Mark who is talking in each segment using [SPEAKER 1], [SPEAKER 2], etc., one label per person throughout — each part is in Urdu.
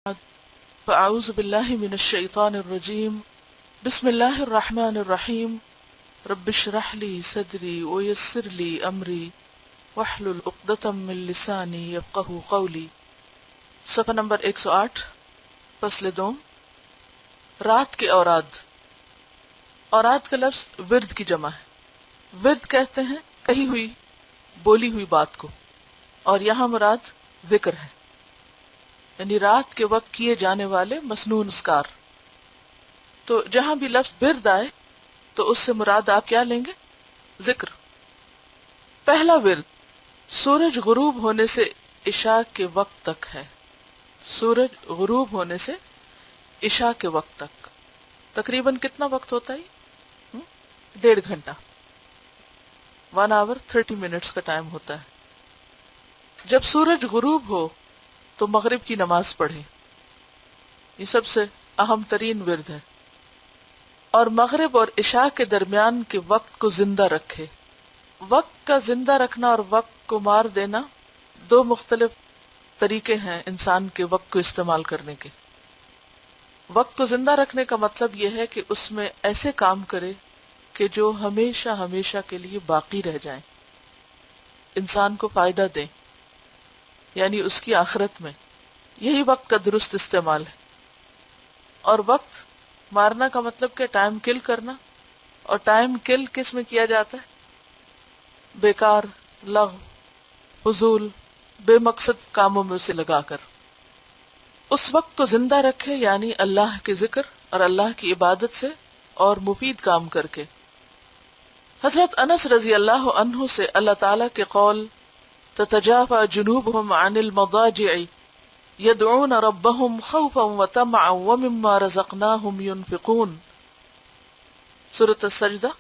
[SPEAKER 1] فأعوذ بالله من الشيطان الرجيم بسم الله الرحمن الرحيم رب اشرح لي صدري ويسر لي أمري واحلل عقدة من لساني يفقهوا قولي۔ صفحہ نمبر 108، فصل دوم، رات کے اوراد۔ اوراد کا لفظ ورد کی جمع ہے۔ ورد کہتے ہیں کہی ہوئی بولی ہوئی بات کو، اور یہاں مراد ذکر ہے، یعنی رات کے وقت کیے جانے والے مسنون اذکار۔ تو جہاں بھی لفظ ورد آئے تو اس سے مراد آپ کیا لیں گے؟ ذکر۔ پہلا ورد سورج غروب ہونے سے عشاء کے وقت تک ہے۔ سورج غروب ہونے سے عشاء کے وقت تک تقریباً کتنا وقت ہوتا ہے؟ 1.5 گھنٹہ، 1 hour 30 minutes کا ٹائم ہوتا ہے۔ جب سورج غروب ہو تو مغرب کی نماز پڑھیں، یہ سب سے اہم ترین ورد ہے، اور مغرب اور عشاء کے درمیان کے وقت کو زندہ رکھے۔ وقت کا زندہ رکھنا اور وقت کو مار دینا دو مختلف طریقے ہیں انسان کے وقت کو استعمال کرنے کے۔ وقت کو زندہ رکھنے کا مطلب یہ ہے کہ اس میں ایسے کام کرے کہ جو ہمیشہ ہمیشہ کے لیے باقی رہ جائیں، انسان کو فائدہ دیں، یعنی اس کی آخرت میں۔ یہی وقت کا درست استعمال ہے۔ اور وقت مارنا کا مطلب کہ ٹائم کل کرنا، اور ٹائم کل کس میں کیا جاتا ہے؟ بیکار، لغو، فضول، بے مقصد کاموں میں اسے لگا کر۔ اس وقت کو زندہ رکھے یعنی اللہ کے ذکر اور اللہ کی عبادت سے اور مفید کام کر کے۔ حضرت انس رضی اللہ عنہ سے اللہ تعالیٰ کے قول تتجافى جنوبهم عن المضاجع يدعون ربهم خوفا وطمعا ومما رزقناهم ينفقون، سورۃ السجدہ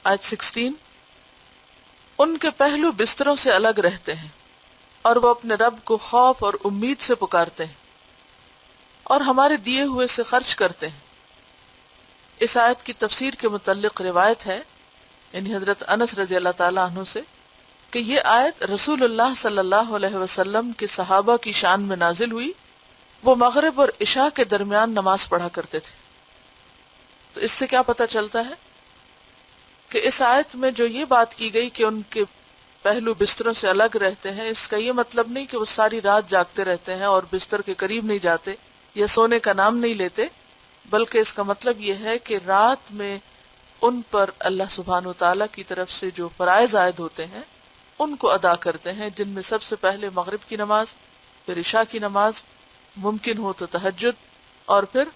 [SPEAKER 1] آیت 16۔ ان کے پہلو بستروں سے الگ رہتے ہیں اور وہ اپنے رب کو خوف اور امید سے پکارتے ہیں اور ہمارے دیے ہوئے سے خرچ کرتے ہیں۔ اس آیت کی تفسیر کے متعلق روایت ہے، یعنی حضرت انس رضی اللہ تعالیٰ عنہ سے، کہ یہ آیت رسول اللہ صلی اللہ علیہ وسلم کے صحابہ کی شان میں نازل ہوئی۔ وہ مغرب اور عشاء کے درمیان نماز پڑھا کرتے تھے۔ تو اس سے کیا پتہ چلتا ہے کہ اس آیت میں جو یہ بات کی گئی کہ ان کے پہلو بستروں سے الگ رہتے ہیں، اس کا یہ مطلب نہیں کہ وہ ساری رات جاگتے رہتے ہیں اور بستر کے قریب نہیں جاتے یا سونے کا نام نہیں لیتے، بلکہ اس کا مطلب یہ ہے کہ رات میں ان پر اللہ سبحانہ وتعالیٰ کی طرف سے جو فرائض عائد ہوتے ہیں ان کو ادا کرتے ہیں، جن میں سب سے پہلے مغرب کی نماز، پھر عشاء کی نماز، ممکن ہو تو تہجد، اور پھر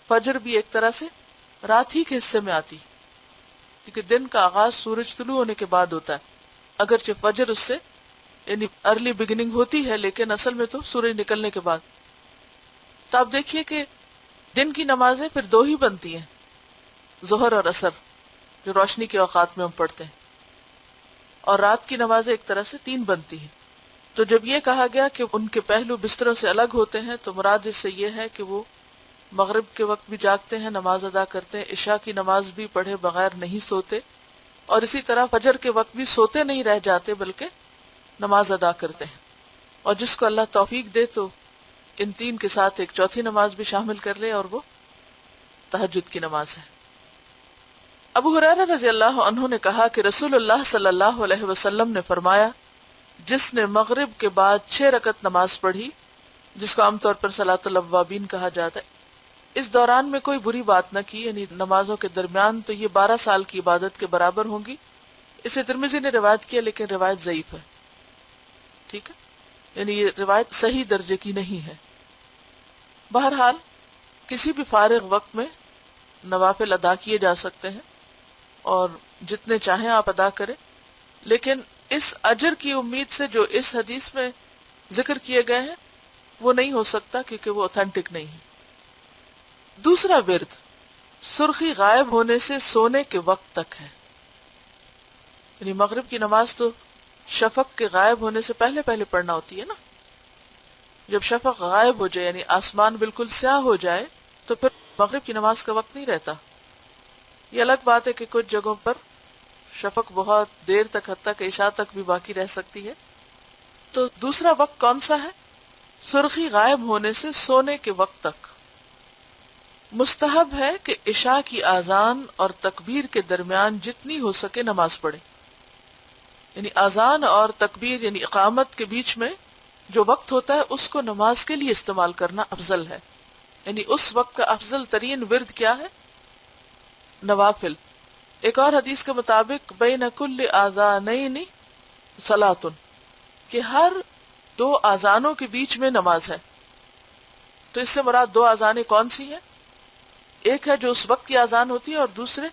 [SPEAKER 1] فجر بھی ایک طرح سے رات ہی کے حصے میں آتی، کیونکہ دن کا آغاز سورج طلوع ہونے کے بعد ہوتا ہے۔ اگرچہ فجر اس سے یعنی ارلی بگننگ ہوتی ہے، لیکن اصل میں تو سورج نکلنے کے بعد۔ تو آپ دیکھیے کہ دن کی نمازیں پھر 2 ہی بنتی ہیں، ظہر اور عصر، جو روشنی کے اوقات میں ہم پڑھتے ہیں، اور رات کی نمازیں ایک طرح سے 3 بنتی ہیں۔ تو جب یہ کہا گیا کہ ان کے پہلو بستروں سے الگ ہوتے ہیں، تو مراد اس سے یہ ہے کہ وہ مغرب کے وقت بھی جاگتے ہیں، نماز ادا کرتے ہیں، عشاء کی نماز بھی پڑھے بغیر نہیں سوتے، اور اسی طرح فجر کے وقت بھی سوتے نہیں رہ جاتے بلکہ نماز ادا کرتے ہیں۔ اور جس کو اللہ توفیق دے تو ان 3 کے ساتھ ایک چوتھی نماز بھی شامل کر لے، اور وہ تہجد کی نماز ہے۔ ابو ہریرہ رضی اللہ عنہ نے کہا کہ رسول اللہ صلی اللہ علیہ وسلم نے فرمایا، جس نے مغرب کے بعد 6 رکعت نماز پڑھی، جس کو عام طور پر صلاۃ الاوابین کہا جاتا ہے، اس دوران میں کوئی بری بات نہ کی، یعنی نمازوں کے درمیان، تو یہ 12 سال کی عبادت کے برابر ہوں گی۔ اسے ترمذی نے روایت کیا، لیکن روایت ضعیف ہے، ٹھیک ہے، یعنی یہ روایت صحیح درجے کی نہیں ہے۔ بہرحال کسی بھی فارغ وقت میں نوافل ادا کیے جا سکتے ہیں، اور جتنے چاہیں آپ ادا کریں، لیکن اس اجر کی امید سے جو اس حدیث میں ذکر کیے گئے ہیں وہ نہیں ہو سکتا، کیونکہ وہ اوتھینٹک نہیں ہے۔ دوسرا ورد سرخی غائب ہونے سے سونے کے وقت تک ہے، یعنی مغرب کی نماز تو شفق کے غائب ہونے سے پہلے پہلے پڑھنا ہوتی ہے نا۔ جب شفق غائب ہو جائے یعنی آسمان بالکل سیاہ ہو جائے تو پھر مغرب کی نماز کا وقت نہیں رہتا۔ یہ الگ بات ہے کہ کچھ جگہوں پر شفق بہت دیر تک، حتیٰ کہ عشاء تک بھی باقی رہ سکتی ہے۔ تو دوسرا وقت کون سا ہے؟ سرخی غائب ہونے سے سونے کے وقت تک۔ مستحب ہے کہ عشاء کی اذان اور تکبیر کے درمیان جتنی ہو سکے نماز پڑھے، یعنی اذان اور تکبیر یعنی اقامت کے بیچ میں جو وقت ہوتا ہے اس کو نماز کے لیے استعمال کرنا افضل ہے، یعنی اس وقت کا افضل ترین ورد کیا ہے؟ نوافل۔ ایک اور حدیث کے مطابق بین کل آذانین صلاۃ، کہ ہر دو اذانوں کے بیچ میں نماز ہے۔ تو اس سے مراد دو اذانیں کون سی ہیں؟ ایک ہے جو اس وقت کی اذان ہوتی ہے اور دوسرے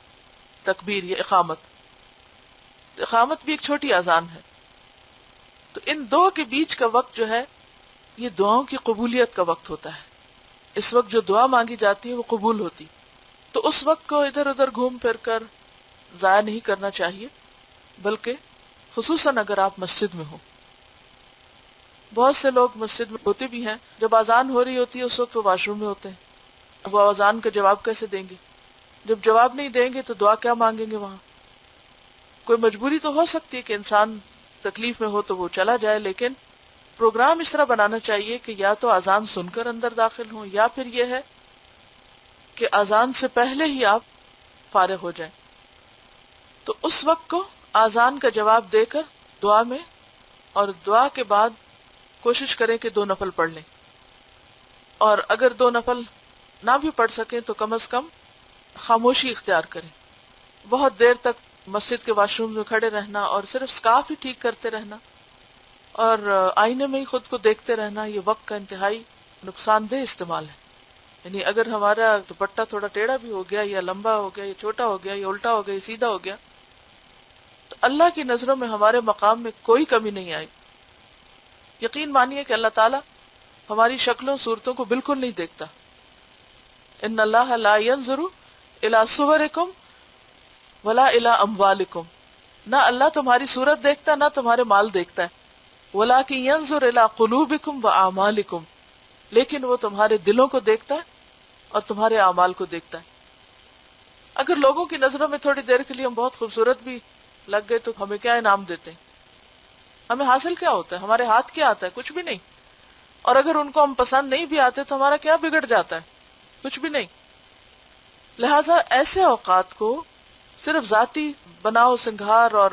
[SPEAKER 1] تکبیر یا اقامت۔ اقامت بھی ایک چھوٹی اذان ہے۔ تو ان دو کے بیچ کا وقت جو ہے یہ دعاؤں کی قبولیت کا وقت ہوتا ہے، اس وقت جو دعا مانگی جاتی ہے وہ قبول ہوتی، تو اس وقت کو ادھر ادھر گھوم پھر کر ضائع نہیں کرنا چاہیے، بلکہ خصوصاً اگر آپ مسجد میں ہو۔ بہت سے لوگ مسجد میں ہوتے بھی ہیں، جب اذان ہو رہی ہوتی ہے اس وقت وہ واش روم میں ہوتے ہیں، اب وہ اذان کا جواب کیسے دیں گے؟ جب جواب نہیں دیں گے تو دعا کیا مانگیں گے وہاں؟ کوئی مجبوری تو ہو سکتی ہے کہ انسان تکلیف میں ہو تو وہ چلا جائے، لیکن پروگرام اس طرح بنانا چاہیے کہ یا تو اذان سن کر اندر داخل ہوں، یا پھر یہ ہے کہ اذان سے پہلے ہی آپ فارغ ہو جائیں۔ تو اس وقت کو اذان کا جواب دے کر دعا میں، اور دعا کے بعد کوشش کریں کہ 2 نفل پڑھ لیں، اور اگر 2 نفل نہ بھی پڑھ سکیں تو کم از کم خاموشی اختیار کریں۔ بہت دیر تک مسجد کے واش روم میں کھڑے رہنا اور صرف سکارف ہی ٹھیک کرتے رہنا اور آئینے میں ہی خود کو دیکھتے رہنا، یہ وقت کا انتہائی نقصان دہ استعمال ہے۔ یعنی اگر ہمارا دوپٹہ تھوڑا ٹیڑھا بھی ہو گیا یا لمبا ہو گیا یا چھوٹا ہو گیا یا الٹا ہو گیا یا سیدھا ہو گیا تو اللہ کی نظروں میں ہمارے مقام میں کوئی کمی نہیں آئی۔ یقین مانیے کہ اللہ تعالیٰ ہماری شکلوں صورتوں کو بالکل نہیں دیکھتا۔ ان اللہ لا ينظر الى صورکم ولا الى اموالکم، نہ اللہ تمہاری صورت دیکھتا نہ تمہارے مال دیکھتا ہے، ولکن ينظر الى قلوبکم واعمالکم، لیکن وہ تمہارے دلوں کو دیکھتا ہے اور تمہارے اعمال کو دیکھتا ہے۔ اگر لوگوں کی نظروں میں تھوڑی دیر کے لیے ہم بہت خوبصورت بھی لگ گئے تو ہمیں کیا انعام دیتے ہیں؟ ہمیں حاصل کیا ہوتا ہے؟ ہمارے ہاتھ کیا آتا ہے؟ کچھ بھی نہیں۔ اور اگر ان کو ہم پسند نہیں بھی آتے تو ہمارا کیا بگڑ جاتا ہے؟ کچھ بھی نہیں۔ لہٰذا ایسے اوقات کو صرف ذاتی بناؤ سنگھار اور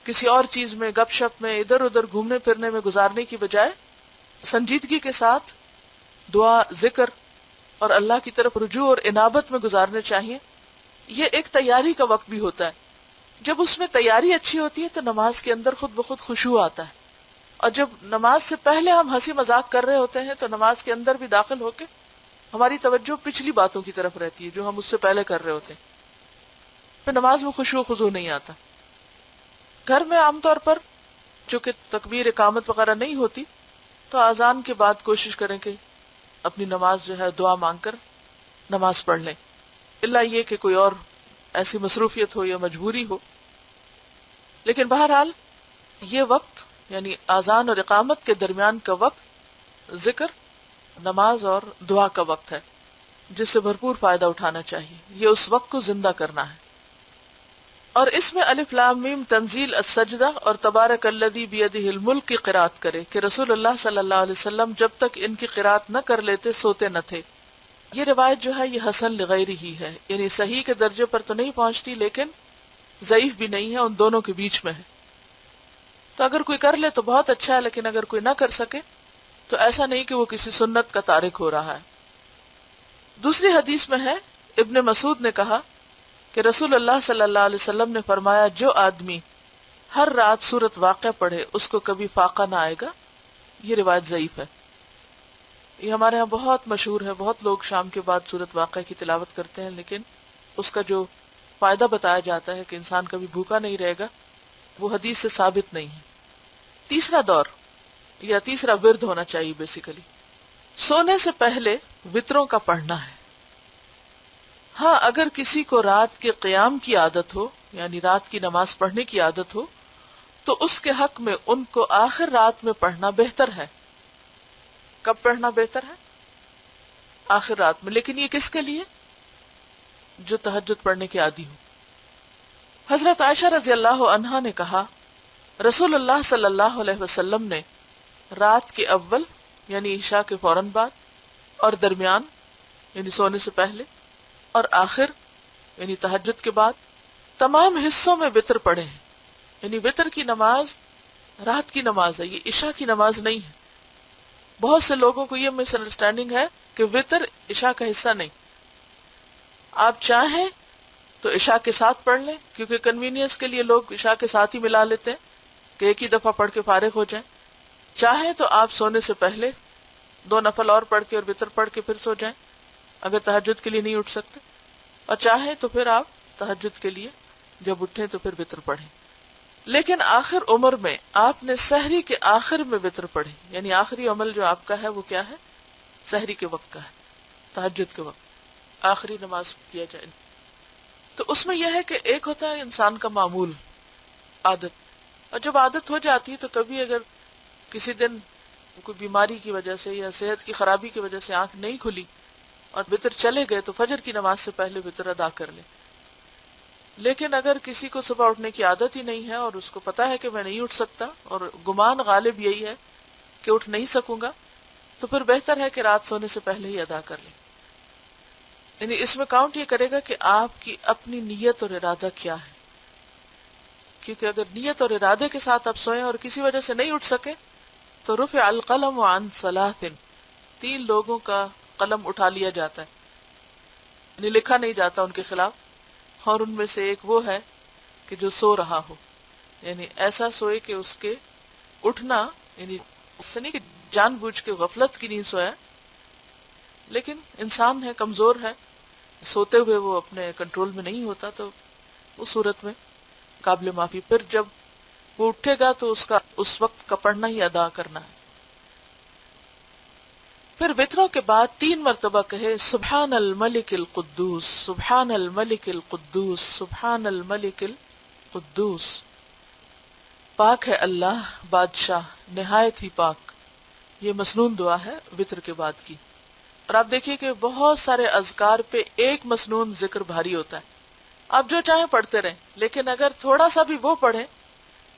[SPEAKER 1] کسی اور چیز میں گپ شپ میں ادھر ادھر گھومنے پھرنے میں گزارنے کی بجائے سنجیدگی کے ساتھ دعا، ذکر اور اللہ کی طرف رجوع اور انابت میں گزارنے چاہیے۔ یہ ایک تیاری کا وقت بھی ہوتا ہے۔ جب اس میں تیاری اچھی ہوتی ہے تو نماز کے اندر خود بخود خشوع آتا ہے، اور جب نماز سے پہلے ہم ہنسی مذاق کر رہے ہوتے ہیں تو نماز کے اندر بھی داخل ہو کے ہماری توجہ پچھلی باتوں کی طرف رہتی ہے جو ہم اس سے پہلے کر رہے ہوتے ہیں، پھر نماز میں خشوع و خضوع نہیں آتا۔ گھر میں عام طور پر چونکہ تکبیر اقامت وغیرہ نہیں ہوتی تو اذان کے بعد کوشش کریں کہ اپنی نماز جو ہے دعا مانگ کر نماز پڑھ لیں، الا یہ کہ کوئی اور ایسی مصروفیت ہو یا مجبوری ہو۔ لیکن بہرحال یہ وقت یعنی اذان اور اقامت کے درمیان کا وقت ذکر، نماز اور دعا کا وقت ہے جس سے بھرپور فائدہ اٹھانا چاہیے۔ یہ اس وقت کو زندہ کرنا ہے۔ اور اس میں الف لام میم تنزیل السجدہ اور تبارک الذی بیدہ الملک کی قرات کرے کہ رسول اللہ صلی اللہ علیہ وسلم جب تک ان کی قرات نہ کر لیتے سوتے نہ تھے۔ یہ روایت جو ہے یہ حسن لغیرہ ہی ہے، یعنی صحیح کے درجے پر تو نہیں پہنچتی لیکن ضعیف بھی نہیں ہے، ان دونوں کے بیچ میں ہے۔ تو اگر کوئی کر لے تو بہت اچھا ہے، لیکن اگر کوئی نہ کر سکے تو ایسا نہیں کہ وہ کسی سنت کا تارک ہو رہا ہے۔ دوسری حدیث میں ہے، ابن مسعود نے کہا کہ رسول اللہ صلی اللہ علیہ وسلم نے فرمایا جو آدمی ہر رات سورت واقعہ پڑھے اس کو کبھی فاقہ نہ آئے گا۔ یہ روایت ضعیف ہے۔ یہ ہمارے ہاں بہت مشہور ہے، بہت لوگ شام کے بعد سورت واقعہ کی تلاوت کرتے ہیں، لیکن اس کا جو فائدہ بتایا جاتا ہے کہ انسان کبھی بھوکا نہیں رہے گا وہ حدیث سے ثابت نہیں ہے۔ تیسرا دور یا تیسرا ورد ہونا چاہیے بیسیکلی سونے سے پہلے وتروں کا پڑھنا ہے۔ ہاں اگر کسی کو رات کے قیام کی عادت ہو یعنی رات کی نماز پڑھنے کی عادت ہو تو اس کے حق میں ان کو آخر رات میں پڑھنا بہتر ہے۔ کب پڑھنا بہتر ہے؟ آخر رات میں۔ لیکن یہ کس کے لیے؟ جو تہجد پڑھنے کے عادی ہو۔ حضرت عائشہ رضی اللہ عنہا نے کہا رسول اللہ صلی اللہ علیہ وسلم نے رات کے اول یعنی عشاء کے فوراً بعد، اور درمیان یعنی سونے سے پہلے، اور آخر یعنی تہجد کے بعد، تمام حصوں میں وتر پڑھے ہیں۔ یعنی وتر کی نماز رات کی نماز ہے، یہ عشاء کی نماز نہیں ہے۔ بہت سے لوگوں کو یہ مس انڈرسٹینڈنگ ہے کہ وتر عشاء کا حصہ نہیں۔ آپ چاہیں تو عشاء کے ساتھ پڑھ لیں، کیونکہ کنوینئنس کے لیے لوگ عشاء کے ساتھ ہی ملا لیتے ہیں کہ ایک ہی دفعہ پڑھ کے فارغ ہو جائیں۔ چاہیں تو آپ سونے سے پہلے 2 نفل اور پڑھ کے اور وتر پڑھ کے پھر سو جائیں اگر تہجد کے لیے نہیں اٹھ سکتے، اور چاہیں تو پھر آپ تہجد کے لیے جب اٹھیں تو پھر وتر پڑھیں۔ لیکن آخر عمر میں آپ نے سحری کے آخر میں وتر پڑھے، یعنی آخری عمل جو آپ کا ہے وہ کیا ہے؟ سحری کے وقت کا ہے، تہجد کے وقت آخری نماز کیا جائے۔ تو اس میں یہ ہے کہ ایک ہوتا ہے انسان کا معمول، عادت، اور جب عادت ہو جاتی ہے تو کبھی اگر کسی دن کوئی بیماری کی وجہ سے یا صحت کی خرابی کی وجہ سے آنکھ نہیں کھلی اور وتر چلے گئے تو فجر کی نماز سے پہلے وتر ادا کر لیں۔ لیکن اگر کسی کو صبح اٹھنے کی عادت ہی نہیں ہے اور اس کو پتا ہے کہ میں نہیں اٹھ سکتا اور گمان غالب یہی ہے کہ اٹھ نہیں سکوں گا، تو پھر بہتر ہے کہ رات سونے سے پہلے ہی ادا کر لیں۔ یعنی اس میں کاؤنٹ یہ کرے گا کہ آپ کی اپنی نیت اور ارادہ کیا ہے، کیونکہ اگر نیت اور ارادے کے ساتھ آپ سوئیں اور کسی وجہ سے نہیں اٹھ سکے تو رفع القلم عن 3، 3 لوگوں کا قلم اٹھا لیا جاتا ہے، یعنی لکھا نہیں جاتا ان کے خلاف، اور ان میں سے ایک وہ ہے کہ جو سو رہا ہو، یعنی ایسا سوئے کہ اس کے اٹھنا، یعنی اس سے نہیں کہ جان بوجھ کے غفلت کی نیند سویا، لیکن انسان ہے، کمزور ہے، سوتے ہوئے وہ اپنے کنٹرول میں نہیں ہوتا، تو اس صورت میں قابل معافی۔ پھر جب وہ اٹھے گا تو اس وقت کا پڑھنا ہی ادا کرنا ہے۔ پھر وتروں کے بعد 3 مرتبہ کہے سبحان الملک القدوس، سبحان الملک القدوس، سبحان الملک القدوس، پاک ہے اللہ بادشاہ نہایت ہی پاک۔ یہ مسنون دعا ہے وتر کے بعد کی۔ اور آپ دیکھیے کہ بہت سارے اذکار پہ ایک مسنون ذکر بھاری ہوتا ہے، آپ جو چاہیں پڑھتے رہیں، لیکن اگر تھوڑا سا بھی وہ پڑھیں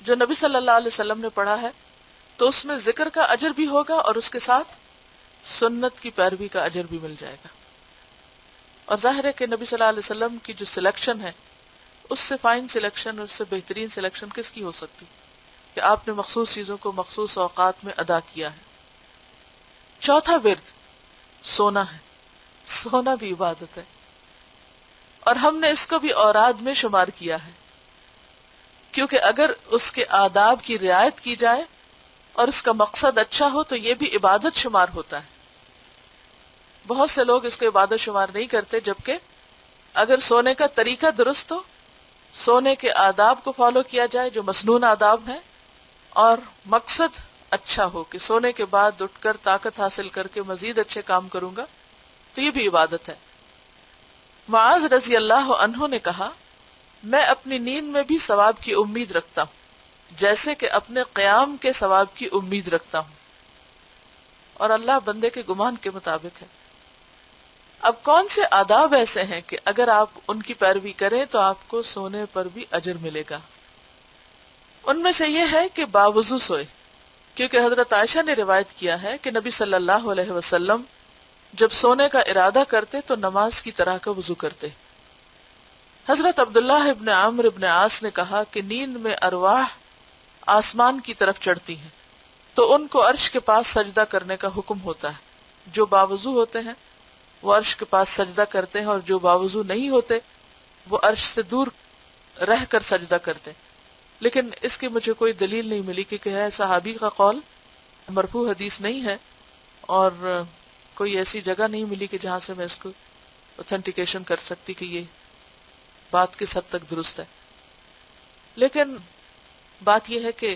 [SPEAKER 1] جو نبی صلی اللہ علیہ وسلم نے پڑھا ہے تو اس میں ذکر کا اجر بھی ہوگا اور اس کے ساتھ سنت کی پیروی کا اجر بھی مل جائے گا۔ اور ظاہر ہے کہ نبی صلی اللہ علیہ وسلم کی جو سلیکشن ہے، اس سے فائن سلیکشن، اس سے بہترین سلیکشن کس کی ہو سکتی کہ آپ نے مخصوص چیزوں کو مخصوص اوقات میں ادا کیا ہے۔ چوتھا ورد سونا ہے، سونا بھی عبادت ہے، اور ہم نے اس کو بھی اوراد میں شمار کیا ہے، کیونکہ اگر اس کے آداب کی رعایت کی جائے اور اس کا مقصد اچھا ہو تو یہ بھی عبادت شمار ہوتا ہے۔ بہت سے لوگ اس کو عبادت شمار نہیں کرتے، جبکہ اگر سونے کا طریقہ درست ہو، سونے کے آداب کو فالو کیا جائے جو مسنون آداب ہیں، اور مقصد اچھا ہو کہ سونے کے بعد اٹھ کر طاقت حاصل کر کے مزید اچھے کام کروں گا، تو یہ بھی عبادت ہے۔ معاذ رضی اللہ عنہ نے کہا، میں اپنی نیند میں بھی ثواب کی امید رکھتا ہوں جیسے کہ اپنے قیام کے ثواب کی امید رکھتا ہوں، اور اللہ بندے کے گمان کے مطابق ہے۔ اب کون سے آداب ایسے ہیں کہ اگر آپ ان کی پیروی کریں تو آپ کو سونے پر بھی اجر ملے گا؟ ان میں سے یہ ہے کہ باوضو سوئے، کیونکہ حضرت عائشہ نے روایت کیا ہے کہ نبی صلی اللہ علیہ وسلم جب سونے کا ارادہ کرتے تو نماز کی طرح کا وضو کرتے۔ حضرت عبداللہ ابن عمرو ابن عاص نے کہا کہ نیند میں ارواح آسمان کی طرف چڑھتی ہیں تو ان کو عرش کے پاس سجدہ کرنے کا حکم ہوتا ہے۔ جو باوضو ہوتے ہیں وہ عرش کے پاس سجدہ کرتے ہیں، اور جو باوضو نہیں ہوتے وہ عرش سے دور رہ کر سجدہ کرتے ہیں۔ لیکن اس کی مجھے کوئی دلیل نہیں ملی، کیونکہ ہے صحابی کا قول، مرفوع حدیث نہیں ہے، اور کوئی ایسی جگہ نہیں ملی کہ جہاں سے میں اس کو اوتھینٹیکیشن کر سکتی کہ یہ بات کس حد تک درست ہے۔ لیکن بات یہ ہے کہ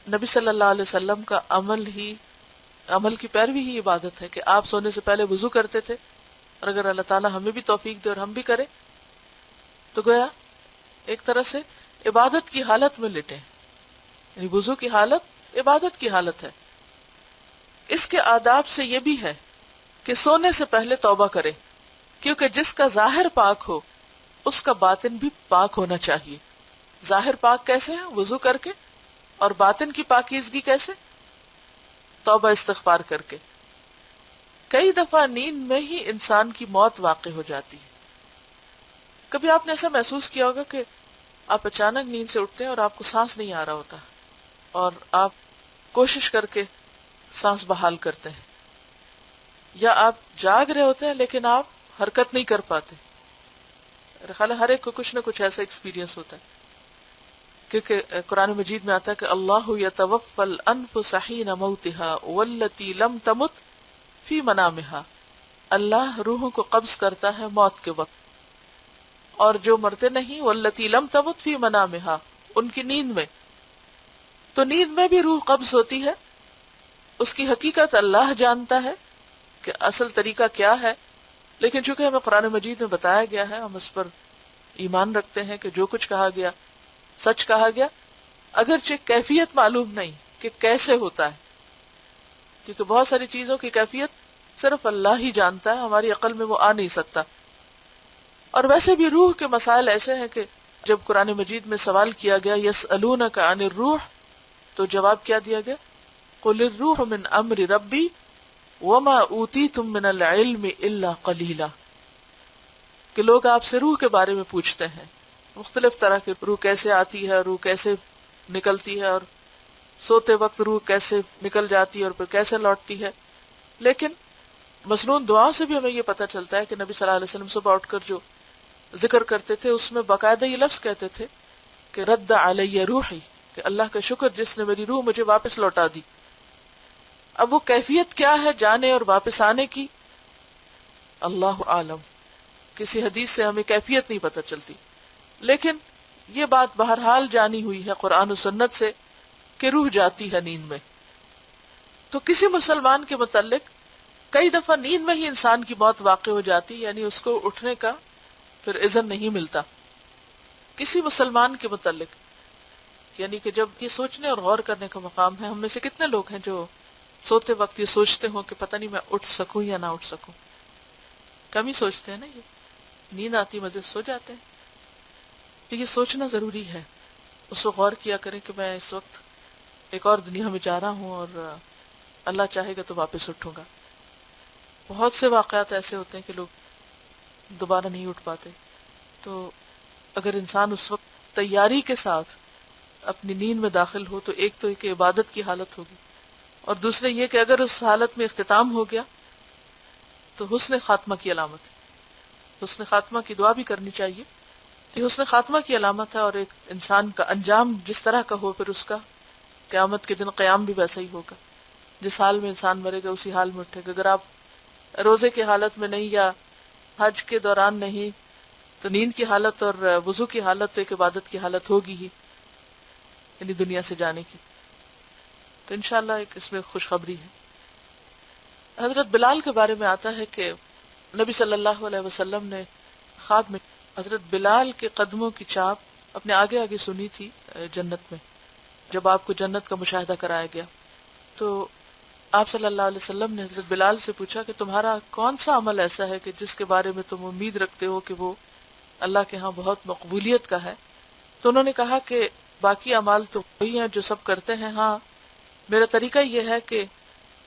[SPEAKER 1] نبی صلی اللہ علیہ وسلم کا عمل کی پیروی ہی عبادت ہے کہ آپ سونے سے پہلے وضو کرتے تھے، اور اگر اللہ تعالیٰ ہمیں بھی توفیق دے اور ہم بھی کریں تو گویا ایک طرح سے عبادت کی حالت میں لیٹیں، یعنی وضو کی حالت عبادت کی حالت ہے۔ اس کے آداب سے یہ بھی ہے کہ سونے سے پہلے توبہ کرے، کیونکہ جس کا ظاہر پاک ہو اس کا باطن بھی پاک ہونا چاہیے۔ ظاہر پاک کیسے ہے؟ وضو کر کے، اور باطن کی پاکیزگی کیسے؟ توبہ استغفار کر کے. کئی دفعہ نیند میں ہی انسان کی موت واقع ہو جاتی ہے. کبھی آپ نے ایسا محسوس کیا ہوگا کہ آپ اچانک نیند سے اٹھتے ہیں اور آپ کو سانس نہیں آ رہا ہوتا اور آپ کوشش کر کے سانس بحال کرتے ہیں, یا آپ جاگ رہے ہوتے ہیں لیکن آپ حرکت نہیں کر پاتے. میرا خیال ہے ہر ایک کو کچھ نہ کچھ ایسا ایکسپیرینس ہوتا ہے, کیونکہ قرآن مجید میں آتا ہے کہ اللہ یتوفی الانفس حین موتها والتی لم تمت فی منامها, اللہ روحوں کو قبض کرتا ہے موت کے وقت, اور جو مرتے نہیں والتی لم تمت فی منامها, ان کی نیند میں. تو نیند میں بھی روح قبض ہوتی ہے, اس کی حقیقت اللہ جانتا ہے کہ اصل طریقہ کیا ہے, لیکن چونکہ ہمیں قرآن مجید میں بتایا گیا ہے, ہم اس پر ایمان رکھتے ہیں کہ جو کچھ کہا گیا سچ کہا گیا, اگرچہ کیفیت معلوم نہیں کہ کیسے ہوتا ہے, کیونکہ بہت ساری چیزوں کی کیفیت صرف اللہ ہی جانتا ہے, ہماری عقل میں وہ آ نہیں سکتا. اور ویسے بھی روح کے مسائل ایسے ہیں کہ جب قرآن مجید میں سوال کیا گیا یسألونک عن الروح, تو جواب کیا دیا گیا, قل الروح من امر ربی وما اوتیتم من العلم الا قلیلا, کہ لوگ آپ سے روح کے بارے میں پوچھتے ہیں, مختلف طرح کی روح کیسے آتی ہے, روح کیسے نکلتی ہے, اور سوتے وقت روح کیسے نکل جاتی ہے اور پھر کیسے لوٹتی ہے. لیکن مسنون دعا سے بھی ہمیں یہ پتہ چلتا ہے کہ نبی صلی اللہ علیہ وسلم صبح اٹھ کر جو ذکر کرتے تھے اس میں باقاعدہ یہ لفظ کہتے تھے کہ رد علی روحی, کہ اللہ کا شکر جس نے میری روح مجھے واپس لوٹا دی. اب وہ کیفیت کیا ہے جانے اور واپس آنے کی, اللہ عالم, کسی حدیث سے ہمیں کیفیت نہیں پتہ چلتی, لیکن یہ بات بہرحال جانی ہوئی ہے قرآن و سنت سے کہ روح جاتی ہے نیند میں. تو کسی مسلمان کے متعلق کئی دفعہ نیند میں ہی انسان کی موت واقع ہو جاتی, یعنی اس کو اٹھنے کا پھر اذن نہیں ملتا. کسی مسلمان کے متعلق, یعنی کہ جب یہ سوچنے اور غور کرنے کا مقام ہے, ہم میں سے کتنے لوگ ہیں جو سوتے وقت یہ سوچتے ہوں کہ پتہ نہیں میں اٹھ سکوں یا نہ اٹھ سکوں. کم ہی سوچتے ہیں نا, یہ نیند آتی مجھے سو جاتے ہیں. یہ سوچنا ضروری ہے, اس کو غور کیا کریں کہ میں اس وقت ایک اور دنیا میں جا رہا ہوں اور اللہ چاہے گا تو واپس اٹھوں گا. بہت سے واقعات ایسے ہوتے ہیں کہ لوگ دوبارہ نہیں اٹھ پاتے. تو اگر انسان اس وقت تیاری کے ساتھ اپنی نیند میں داخل ہو تو ایک تو ایک عبادت کی حالت ہوگی, اور دوسرے یہ کہ اگر اس حالت میں اختتام ہو گیا تو حسن خاتمہ کی علامت ہے. حسن خاتمہ کی دعا بھی کرنی چاہیے, تو حسن خاتمہ کی علامت ہے, اور ایک انسان کا انجام جس طرح کا ہو پھر اس کا قیامت کے دن قیام بھی ویسا ہی ہوگا. جس حال میں انسان مرے گا اسی حال میں اٹھے گا. اگر آپ روزے کی حالت میں نہیں یا حج کے دوران نہیں تو نیند کی حالت اور وضو کی حالت تو ایک عبادت کی حالت ہوگی ہی, یعنی دنیا سے جانے کی. تو انشاءاللہ ایک اس میں خوشخبری ہے. حضرت بلال کے بارے میں آتا ہے کہ نبی صلی اللہ علیہ وسلم نے خواب میں حضرت بلال کے قدموں کی چاپ اپنے آگے آگے سنی تھی جنت میں, جب آپ کو جنت کا مشاہدہ کرایا گیا. تو آپ صلی اللہ علیہ وسلم نے حضرت بلال سے پوچھا کہ تمہارا کون سا عمل ایسا ہے کہ جس کے بارے میں تم امید رکھتے ہو کہ وہ اللہ کے ہاں بہت مقبولیت کا ہے؟ تو انہوں نے کہا کہ باقی اعمال تو وہی ہیں جو سب کرتے ہیں, ہاں میرا طریقہ یہ ہے کہ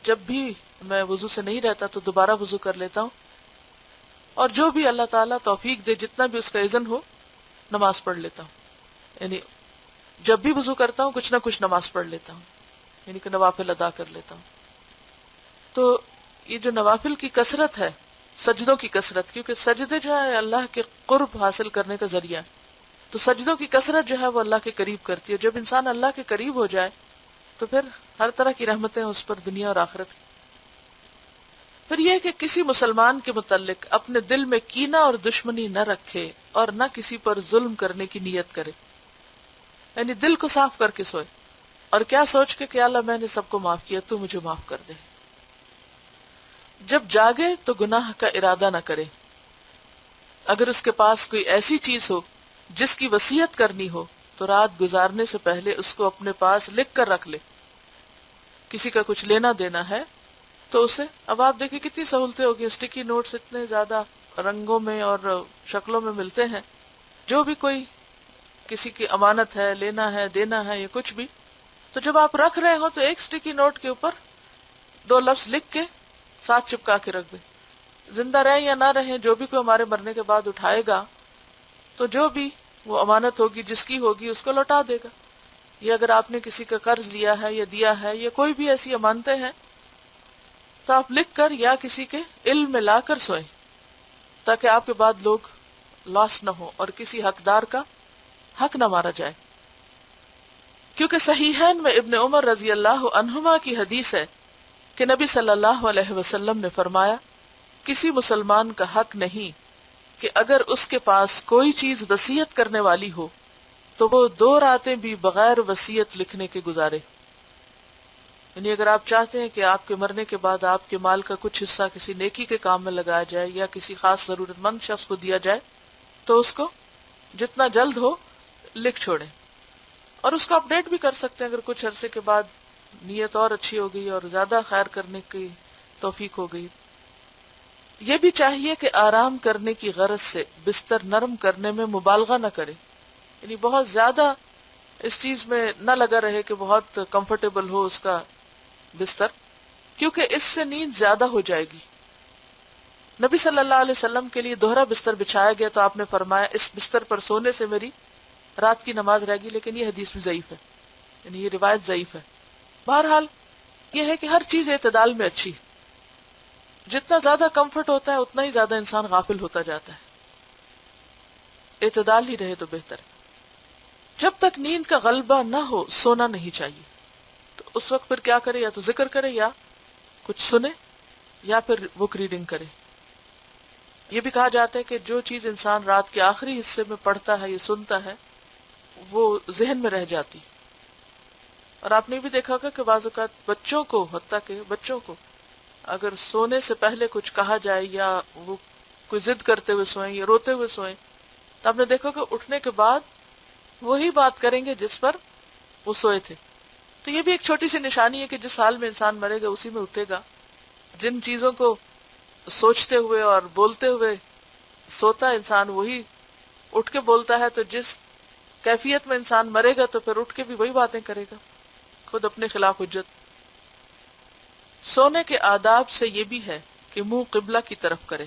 [SPEAKER 1] جب بھی میں وضو سے نہیں رہتا تو دوبارہ وضو کر لیتا ہوں, اور جو بھی اللہ تعالیٰ توفیق دے جتنا بھی اس کا اذن ہو نماز پڑھ لیتا ہوں. یعنی جب بھی وضو کرتا ہوں کچھ نہ کچھ نماز پڑھ لیتا ہوں, یعنی کہ نوافل ادا کر لیتا ہوں. تو یہ جو نوافل کی کثرت ہے, سجدوں کی کثرت, کیونکہ سجدے جو ہے اللہ کے قرب حاصل کرنے کا ذریعہ ہے, تو سجدوں کی کثرت جو ہے وہ اللہ کے قریب کرتی ہے. جب انسان اللہ کے قریب ہو جائے تو پھر ہر طرح کی رحمتیں اس پر دنیا اور آخرت کی. پھر یہ کہ کسی مسلمان کے متعلق اپنے دل میں کینہ اور دشمنی نہ رکھے اور نہ کسی پر ظلم کرنے کی نیت کرے, یعنی دل کو صاف کر کے سوئے, اور کیا سوچ کے کہ اللہ میں نے سب کو معاف کیا, تو مجھے معاف کر دے. جب جاگے تو گناہ کا ارادہ نہ کرے. اگر اس کے پاس کوئی ایسی چیز ہو جس کی وصیت کرنی ہو تو رات گزارنے سے پہلے اس کو اپنے پاس لکھ کر رکھ لے. کسی کا کچھ لینا دینا ہے تو اسے, اب آپ دیکھیں کتنی سہولتیں ہوگی, اسٹکی نوٹس اتنے زیادہ رنگوں میں اور شکلوں میں ملتے ہیں. جو بھی کوئی کسی کی امانت ہے, لینا ہے, دینا ہے یا کچھ بھی, تو جب آپ رکھ رہے ہو تو ایک اسٹکی نوٹ کے اوپر دو لفظ لکھ کے ساتھ چپکا کے رکھ دیں. زندہ رہیں یا نہ رہیں، جو بھی کوئی ہمارے مرنے کے بعد اٹھائے گا تو جو بھی وہ امانت ہوگی جس کی ہوگی اس کو لوٹا دے گا. یا اگر آپ نے کسی کا قرض لیا ہے یا دیا ہے یا کوئی بھی ایسی امانتیں ہیں تو آپ لکھ کر یا کسی کے علم میں لا کر سوئیں، تاکہ آپ کے بعد لوگ لاس نہ ہو اور کسی حقدار کا حق نہ مارا جائے. کیونکہ صحیحین میں ابن عمر رضی اللہ عنہما کی حدیث ہے کہ نبی صلی اللہ علیہ وسلم نے فرمایا، کسی مسلمان کا حق نہیں کہ اگر اس کے پاس کوئی چیز وصیت کرنے والی ہو تو وہ 2 راتیں بھی بغیر وصیت لکھنے کے گزارے. یعنی اگر آپ چاہتے ہیں کہ آپ کے مرنے کے بعد آپ کے مال کا کچھ حصہ کسی نیکی کے کام میں لگایا جائے یا کسی خاص ضرورت مند شخص کو دیا جائے تو اس کو جتنا جلد ہو لکھ چھوڑیں. اور اس کو اپڈیٹ بھی کر سکتے ہیں اگر کچھ عرصے کے بعد نیت اور اچھی ہو گئی اور زیادہ خیر کرنے کی توفیق ہو گئی. یہ بھی چاہیے کہ آرام کرنے کی غرض سے بستر نرم کرنے میں مبالغہ نہ کرے، یعنی بہت زیادہ اس چیز میں نہ لگا رہے کہ بہت کمفرٹیبل ہو اس کا بستر، کیونکہ اس سے نیند زیادہ ہو جائے گی. نبی صلی اللہ علیہ وسلم کے لیے دوہرا بستر بچھایا گیا تو آپ نے فرمایا، اس بستر پر سونے سے میری رات کی نماز رہ گی. لیکن یہ حدیث بھی ضعیف ہے، یعنی یہ روایت ضعیف ہے. بہرحال یہ ہے کہ ہر چیز اعتدال میں اچھی. جتنا زیادہ کمفرٹ ہوتا ہے اتنا ہی زیادہ انسان غافل ہوتا جاتا ہے. اعتدال ہی رہے تو بہتر ہے. جب تک نیند کا غلبہ نہ ہو سونا نہیں چاہیے. تو اس وقت پھر کیا کرے؟ یا تو ذکر کرے یا کچھ سنے یا پھر بک ریڈنگ کرے. یہ بھی کہا جاتا ہے کہ جو چیز انسان رات کے آخری حصے میں پڑھتا ہے یا سنتا ہے وہ ذہن میں رہ جاتی. اور آپ نے بھی دیکھا ہوگا کہ بعض اوقات بچوں کو، حتیٰ کہ بچوں کو اگر سونے سے پہلے کچھ کہا جائے یا وہ کوئی ضد کرتے ہوئے سوئیں یا روتے ہوئے سوئیں تو آپ نے دیکھا کہ اٹھنے کے بعد وہی بات کریں گے جس پر وہ سوئے تھے. تو یہ بھی ایک چھوٹی سی نشانی ہے کہ جس حال میں انسان مرے گا اسی میں اٹھے گا. جن چیزوں کو سوچتے ہوئے اور بولتے ہوئے سوتا انسان وہی اٹھ کے بولتا ہے. تو جس کیفیت میں انسان مرے گا تو پھر اٹھ کے بھی وہی باتیں کرے گا، خود اپنے خلاف حجت. سونے کے آداب سے یہ بھی ہے کہ منہ قبلہ کی طرف کرے،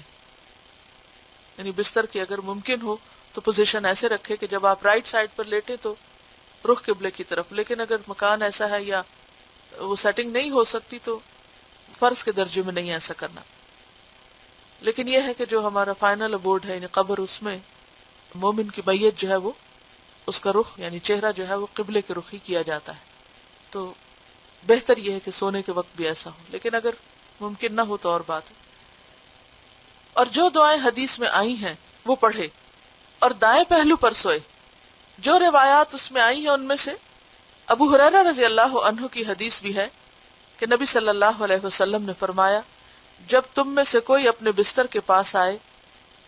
[SPEAKER 1] یعنی بستر کی اگر ممکن ہو تو پوزیشن ایسے رکھے کہ جب آپ رائٹ سائڈ پر لیٹے تو رخ قبلے کی طرف. لیکن اگر مکان ایسا ہے یا وہ سیٹنگ نہیں ہو سکتی تو فرض کے درجے میں نہیں ایسا کرنا. لیکن یہ ہے کہ جو ہمارا فائنل ابورڈ ہے یعنی قبر، اس میں مومن کی میت جو ہے وہ اس کا رخ یعنی چہرہ جو ہے وہ قبلے کے رخ ہی کیا جاتا ہے. تو بہتر یہ ہے کہ سونے کے وقت بھی ایسا ہو، لیکن اگر ممکن نہ ہو تو اور بات ہے. اور جو دعائیں حدیث میں آئی ہیں وہ پڑھے اور دائیں پہلو پر سوئے. جو روایات اس میں آئی ہیں ان میں سے ابو ہریرہ رضی اللہ عنہ کی حدیث بھی ہے کہ نبی صلی اللہ علیہ وسلم نے فرمایا، جب تم میں سے کوئی اپنے بستر کے پاس آئے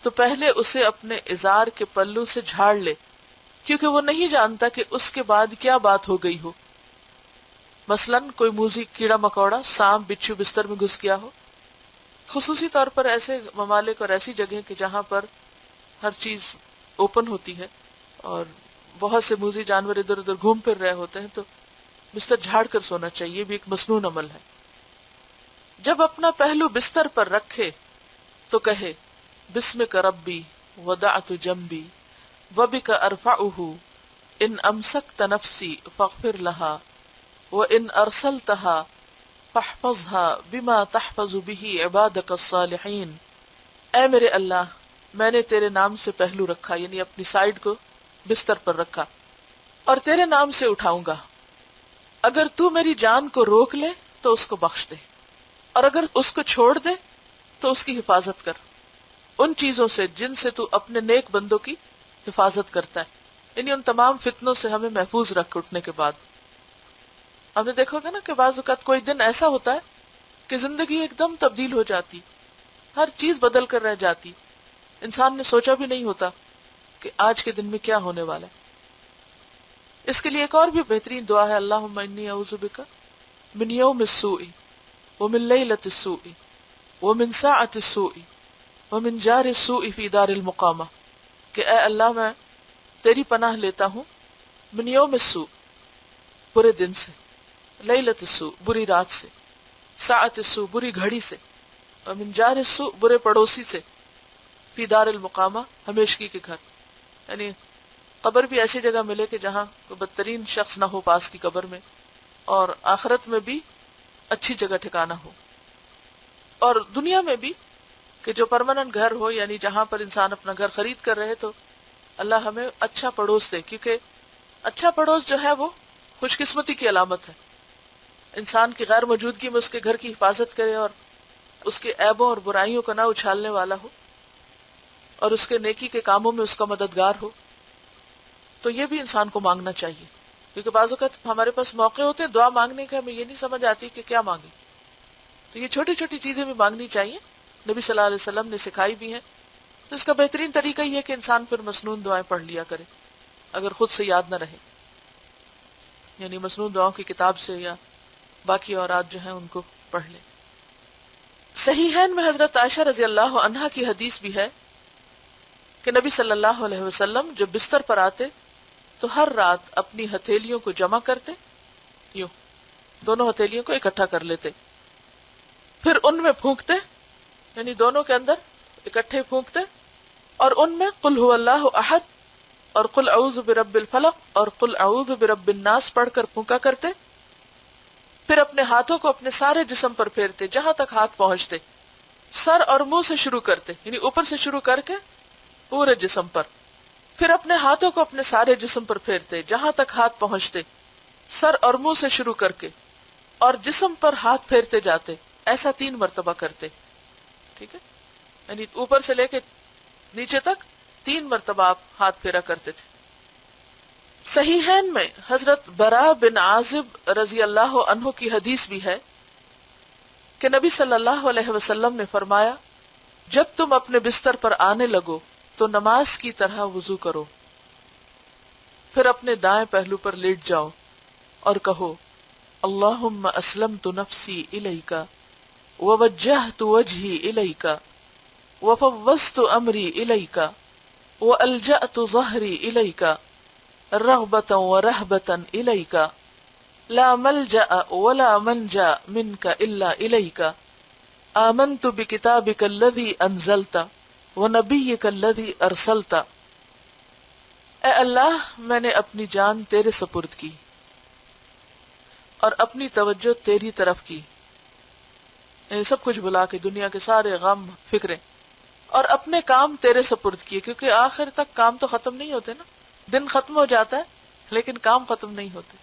[SPEAKER 1] تو پہلے اسے اپنے ازار کے پلو سے جھاڑ لے، کیونکہ وہ نہیں جانتا کہ اس کے بعد کیا بات ہو گئی ہو. مثلاً کوئی موذی کیڑا مکوڑا، سانپ، بچھو بستر میں گھس گیا ہو. خصوصی طور پر ایسے ممالک اور ایسی جگہیں کہ جہاں پر ہر چیز اوپن ہوتی ہے اور بہت سے موذی جانور ادھر ادھر گھوم پھر رہے ہوتے ہیں تو بستر جھاڑ کر سونا چاہیے. یہ بھی ایک مسنون عمل ہے. جب اپنا پہلو بستر پر رکھے تو کہے، بسمک ربی وضعت جنبی وبک ارفعہ ان امسکت نفسی فاغفر لها وان ارسلتها فاحفظها بما تحفظ به عبادك الصالحین. اے میرے اللہ، میں نے تیرے نام سے پہلو رکھا، یعنی اپنی سائیڈ کو بستر پر رکھا، اور تیرے نام سے اٹھاؤں گا. اگر تو میری جان کو روک لے تو اس کو بخش دے، اور اگر اس کو چھوڑ دے تو اس کی حفاظت کر، ان چیزوں سے جن سے تو اپنے نیک بندوں کی حفاظت کرتا ہے. یعنی ان تمام فتنوں سے ہمیں محفوظ رکھ اٹھنے کے بعد. آپ نے دیکھو گا نا کہ بعض اوقات کوئی دن ایسا ہوتا ہے کہ زندگی ایک دم تبدیل ہو جاتی، ہر چیز بدل کر رہ جاتی، انسان نے سوچا بھی نہیں ہوتا کہ آج کے دن میں کیا ہونے والا ہے. اس کے لیے ایک اور بھی بہترین دعا ہے، اللہم انی اعوذ بک من یوم السوء ومن لیلۃ السوء ومن ساعۃ السوء ومن جار السوء فی دار المقامہ، کہ اے اللہ میں تیری پناہ لیتا ہوں من یوم السوء، برے دن سے، لیلۃ السوء، بری رات سے، ساعت السوء بری گھڑی سے، اور من جار السوء برے پڑوسی سے، فی دار المقامہ ہمیشگی کے گھر، یعنی قبر بھی ایسی جگہ ملے کہ جہاں کوئی بدترین شخص نہ ہو پاس کی قبر میں، اور آخرت میں بھی اچھی جگہ ٹھکانہ ہو، اور دنیا میں بھی کہ جو پرماننٹ گھر ہو، یعنی جہاں پر انسان اپنا گھر خرید کر رہے تو اللہ ہمیں اچھا پڑوس دے، کیونکہ اچھا پڑوس جو ہے وہ خوش قسمتی کی علامت ہے۔ انسان کی غیر موجودگی میں اس کے گھر کی حفاظت کرے، اور اس کے عیبوں اور برائیوں کو نہ اچھالنے والا ہو، اور اس کے نیکی کے کاموں میں اس کا مددگار ہو، تو یہ بھی انسان کو مانگنا چاہیے، کیونکہ بعض اوقات ہمارے پاس موقع ہوتے ہیں دعا مانگنے کے، ہمیں یہ نہیں سمجھ آتی کہ کیا مانگیں، تو یہ چھوٹی چھوٹی چیزیں بھی مانگنی چاہیے، نبی صلی اللہ علیہ وسلم نے سکھائی بھی ہیں۔ تو اس کا بہترین طریقہ یہ ہے کہ انسان پھر مسنون دعائیں پڑھ لیا کرے اگر خود سے یاد نہ رہے، یعنی مسنون دعاؤں کی کتاب سے یا باقی اورات جو ہیں ان کو پڑھ لے۔ صحیحین میں حضرت عائشہ رضی اللہ عنہا کی حدیث بھی ہے کہ نبی صلی اللہ علیہ وسلم جب بستر پر آتے تو ہر رات اپنی ہتھیلیوں کو جمع کرتے، یوں دونوں ہتھیلیوں کو اکٹھا کر لیتے، پھر ان میں پھونکتے، یعنی دونوں کے اندر اکٹھے پھونکتے، اور ان میں قل هو اللہ احد اور قل اعوذ برب الفلق اور قل اعوذ برب الناس پڑھ کر پھونکا کرتے، پھر اپنے ہاتھوں کو اپنے سارے جسم پر پھیرتے جہاں تک ہاتھ پہنچتے، سر اور منہ سے شروع کرتے، یعنی اوپر سے شروع کر کے پورے جسم پر، پھر اپنے ہاتھوں کو اپنے سارے جسم پر پھیرتے جہاں تک ہاتھ پہنچتے، سر اور منہ سے شروع کر کے، اور جسم پر ہاتھ پھیرتے جاتے، ایسا 3 مرتبہ کرتے، ٹھیک ہے، یعنی اوپر سے لے کے نیچے تک 3 مرتبہ آپ ہاتھ پھیرا کرتے تھے۔ صحیحین میں حضرت براء بن عازب رضی اللہ عنہ کی حدیث بھی ہے کہ نبی صلی اللہ علیہ وسلم نے فرمایا، جب تم اپنے بستر پر آنے لگو تو نماز کی طرح وضو کرو، پھر اپنے دائیں پہلو پر لیٹ جاؤ اور کہو اللہم اسلمت نفسی الیک ووجہت وجہی الیک وفوضت امری الیک والجأت ظہری الیک رغبتا ورہبتا الیک لا ملجأ ولا منجا منک الا الیک آمنت بکتابک الذی انزلت ونبیک الذی ارسلت۔ اے اللہ، میں نے اپنی جان تیرے سپرد کی اور اپنی توجہ تیری طرف کی، یعنی سب کچھ بھلا کے، دنیا کے سارے غم فکریں، اور اپنے کام تیرے سپرد کیے، کیونکہ آخر تک کام تو ختم نہیں ہوتے نا، دن ختم ہو جاتا ہے لیکن کام ختم نہیں ہوتے،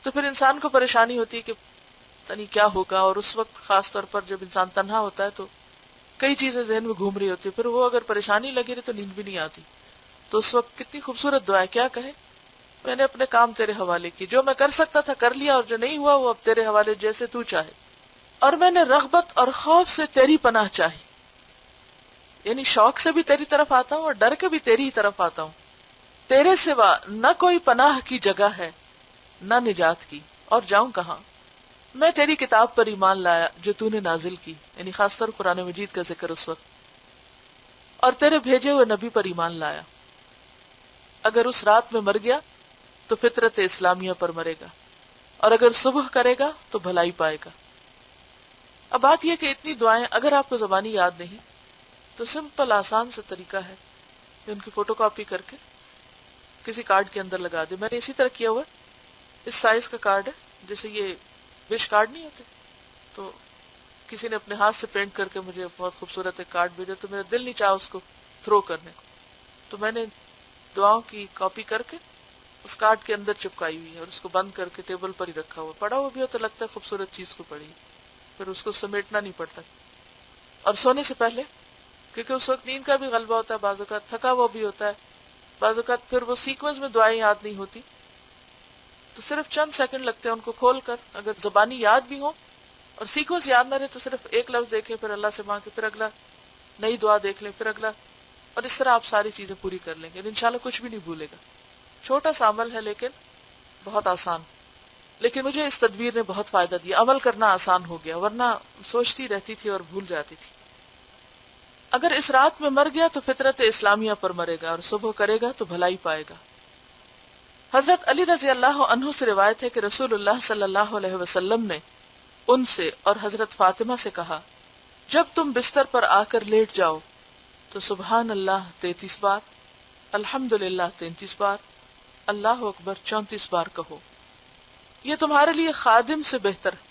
[SPEAKER 1] تو پھر انسان کو پریشانی ہوتی ہے کہ پتہ نہیں کیا ہوگا، اور اس وقت خاص طور پر جب انسان تنہا ہوتا ہے تو کئی چیزیں ذہن میں گھوم رہی ہوتی ہے، پھر وہ اگر پریشانی لگی رہے تو نیند بھی نہیں آتی، تو اس وقت کتنی خوبصورت دعا ہے، کیا کہے، میں نے اپنے کام تیرے حوالے کی، جو میں کر سکتا تھا کر لیا، اور جو نہیں ہوا وہ اب تیرے حوالے، جیسے تو چاہے، اور میں نے رغبت اور خوف سے تیری پناہ چاہی، یعنی شوق سے بھی تیری طرف آتا ہوں اور ڈر کے بھی تیری ہی طرف آتا ہوں، تیرے سوا نہ کوئی پناہ کی جگہ ہے نہ نجات کی، اور جاؤں کہاں، میں تیری کتاب پر ایمان لایا جو تو نے نازل کی، یعنی خاص طور قرآن مجید کا ذکر اس وقت، اور تیرے بھیجے ہوئے نبی پر ایمان لایا، اگر اس رات میں مر گیا تو فطرت اسلامیہ پر مرے گا، اور اگر صبح کرے گا تو بھلائی پائے گا۔ اب بات یہ کہ اتنی دعائیں اگر آپ کو زبانی یاد نہیں تو سمپل آسان سا طریقہ ہے کہ ان کی فوٹو کاپی کر کے کسی کارڈ کے اندر لگا دے۔ میں نے اسی طرح کیا ہوا ہے، اس سائز کا کارڈ ہے، جیسے یہ وش کارڈ نہیں ہوتے، تو کسی نے اپنے ہاتھ سے پینٹ کر کے مجھے بہت خوبصورت ایک کارڈ بھیجا، تو میرا دل نہیں چاہا اس کو تھرو کرنے کو، تو میں نے دعاؤں کی کاپی کر کے اس کارڈ کے اندر چپکائی ہوئی ہے، اور اس کو بند کر کے ٹیبل پر ہی رکھا ہوا، پڑھا ہوا بھی ہو تو لگتا ہے خوبصورت چیز کو پڑھی، پھر اس کو سمیٹنا نہیں پڑتا۔ اور سونے سے پہلے، کیونکہ اس وقت نیند کا بھی غلبہ ہوتا ہے، بعض اوقات تھکا ہوا بھی ہوتا ہے، بعض اوقات پھر وہ سیکوینس میں دعائیں یاد نہیں ہوتی، تو صرف چند سیکنڈ لگتے ہیں ان کو کھول کر، اگر زبانی یاد بھی ہو اور سیکوینس یاد نہ رہے تو صرف ایک لفظ دیکھیں، پھر اللہ سے مانگے، پھر اگلا نئی دعا دیکھ لیں، پھر اگلا، اور اس طرح آپ ساری چیزیں پوری کر لیں گے، انشاءاللہ کچھ بھی نہیں بھولے گا۔ چھوٹا سا عمل ہے لیکن بہت آسان، لیکن مجھے اس تدبیر نے بہت فائدہ دیا، عمل کرنا آسان ہو گیا، ورنہ سوچتی رہتی تھی اور بھول جاتی تھی۔ اگر اس رات میں مر گیا تو فطرت اسلامیہ پر مرے گا، اور صبح کرے گا تو بھلائی پائے گا۔ حضرت علی رضی اللہ عنہ سے روایت ہے کہ رسول اللہ صلی اللہ علیہ وسلم نے ان سے اور حضرت فاطمہ سے کہا جب تم بستر پر آ کر لیٹ جاؤ تو سبحان اللہ 33 بار، الحمدللہ 33 بار، اللہ اکبر 34 بار کہو، یہ تمہارے لیے خادم سے بہتر ہے۔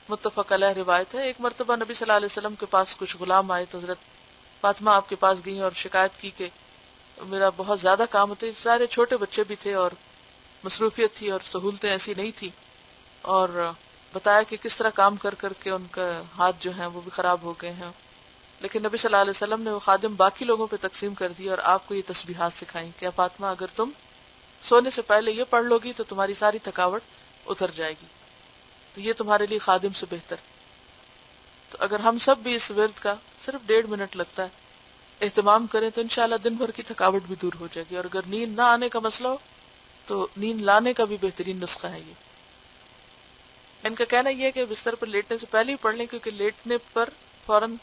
[SPEAKER 1] متفق علیہ روایت ہے۔ ایک مرتبہ نبی صلی اللہ علیہ وسلم کے پاس کچھ غلام آئے تو حضرت فاطمہ آپ کے پاس گئی اور شکایت کی کہ میرا بہت زیادہ کام ہوتے، سارے چھوٹے بچے بھی تھے اور مصروفیت تھی اور سہولتیں ایسی نہیں تھی، اور بتایا کہ کس طرح کام کر کر کے ان کا ہاتھ جو ہیں وہ بھی خراب ہو گئے ہیں، لیکن نبی صلی اللہ علیہ وسلم نے وہ خادم باقی لوگوں پہ تقسیم کر دی اور آپ کو یہ تسبیحات سکھائیں کہ فاطمہ اگر تم سونے سے پہلے یہ پڑھ لو گی تو تمہاری ساری تھکاوٹ اتر جائے گی، تو یہ تمہارے لیے خادم سے بہتر۔ تو اگر ہم سب بھی اس ورد کا صرف 1.5 منٹ لگتا ہے اہتمام کریں تو انشاءاللہ دن بھر کی تھکاوٹ بھی دور ہو جائے گی، اور اگر نیند نہ آنے کا مسئلہ ہو تو نیند لانے کا بھی بہترین نسخہ ہے یہ۔ ان کا کہنا یہ ہے کہ بستر پر لیٹنے سے پہلے ہی پڑھ لیں، کیونکہ لیٹنے پر فوراً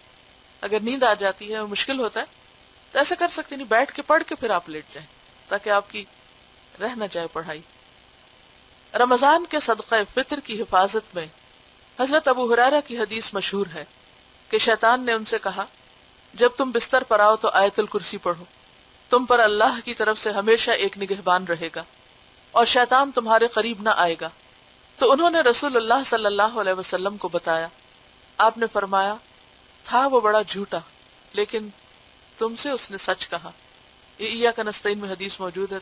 [SPEAKER 1] اگر نیند آ جاتی ہے اور مشکل ہوتا ہے تو ایسا کر سکتے نہیں، بیٹھ کے پڑھ کے پھر آپ لیٹ جائیں تاکہ آپ کی رہ نہ جائے پڑھائی۔ رمضان کے صدقہ فطر کی حفاظت میں حضرت ابو ہریرہ کی حدیث مشہور ہے کہ شیطان نے ان سے کہا جب تم بستر پر آؤ تو آیت الکرسی پڑھو، تم پر اللہ کی طرف سے ہمیشہ ایک نگہبان رہے گا اور شیطان تمہارے قریب نہ آئے گا۔ تو انہوں نے رسول اللہ صلی اللہ علیہ وسلم کو بتایا، آپ نے فرمایا تھا وہ بڑا جھوٹا لیکن تم سے اس نے سچ کہا۔ یہ ایاک نستعین میں حدیث موجود ہے،